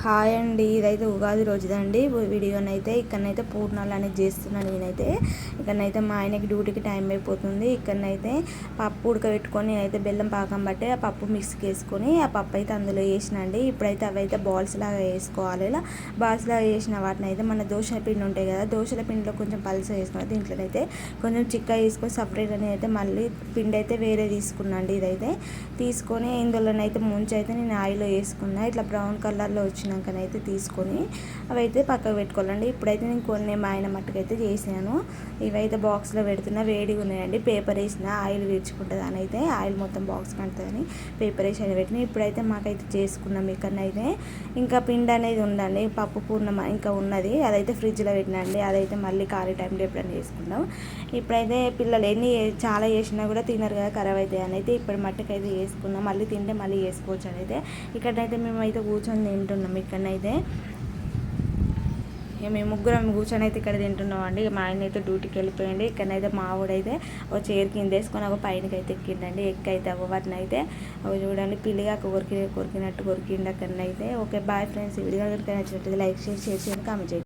Hi అండి, ఇదైతే ఉగాది రోజుదండి వీడియోనైతే. ఇక్కడనైతే పూర్ణాలు అనేది చేస్తున్నాను నేనైతే. ఇక్కడనైతే మా ఆయనకి డ్యూటీకి టైం అయిపోతుంది. ఇక్కడనైతే పప్పు ఉడకబెట్టుకొని నేనైతే బెల్లం పాకం బట్టి ఆ పప్పు మిక్స్కి వేసుకొని ఆ పప్పు అయితే అందులో వేసినండి. ఇప్పుడైతే అవి అయితే బాల్స్ లాగా వేసుకోవాలి. ఇలా బాల్స్ లాగా వేసిన వాటిని అయితే మన దోశల పిండి ఉంటాయి కదా, దోశల పిండిలో కొంచెం పలుస వేసుకున్నాను. దీంట్లోనైతే కొంచెం చిక్క వేసుకొని సపరేట్ అని అయితే మళ్ళీ పిండి అయితే వేరే తీసుకున్నాండి. ఇదైతే తీసుకొని ఇందులోనైతే ముంచి అయితే నేను ఆయిల్లో వేసుకున్నా. ఇట్లా బ్రౌన్ కలర్లో వచ్చినాకనైతే తీసుకొని అవి అయితే పక్కకు పెట్టుకోవాలండి. ఇప్పుడైతే నేను కొన్ని మా ఆయన మట్టుకైతే చేసాను. ఇవైతే బాక్స్లో పెడుతున్నా, వేడిగా ఉన్నాయండి. పేపర్ వేసిన ఆయిల్ వీడ్చుకుంటుంది అని అయితే ఆయిల్ మొత్తం బాక్స్ కంటుందని పేపర్ వేసి అని పెట్టిన. ఇప్పుడైతే మాకైతే చేసుకున్నాం. ఇక్కడనైతే ఇంకా పిండి అనేది ఉందండి, పప్పు పూర్ణం ఇంకా ఉన్నది, అదైతే ఫ్రిడ్జ్లో పెట్టినండి. అదైతే మళ్ళీ ఖాళీ టైంలో ఎప్పుడైనా చేసుకుందాం. ఇప్పుడైతే పిల్లలు ఎన్ని చాలా చేసినా కూడా తినరు కదా, ఖరాబ్ అవుతాయి అని అయితే ఇప్పుడు మట్టుకైతే వేసుకున్నాం. మళ్ళీ తింటే మళ్ళీ వేసుకోవచ్చు అని అయితే ఇక్కడైతే మేమైతే కూర్చొని తింటున్నాం. ఇక్కడనైతే మేము ముగ్గురం కూర్చొని అయితే ఇక్కడ తింటున్నాం అండి. మా ఆయన అయితే డ్యూటీకి వెళ్ళిపోయింది. ఇక్కడనైతే మా ఊడైతే ఒక చైర్ కింద వేసుకొని ఒక పైనకి అయితే ఎక్కిండండి. ఎక్కైతే వాటిని అయితే అవి చూడండి పిల్లిగా కొరికినట్టు కొరికిండి అక్కడనైతే. Okay bye friends. ఈ వీడియో కనుక నచ్చినట్లయితే లైక్ చేసి షేర్ చేయండి, కామెంట్ చేయండి.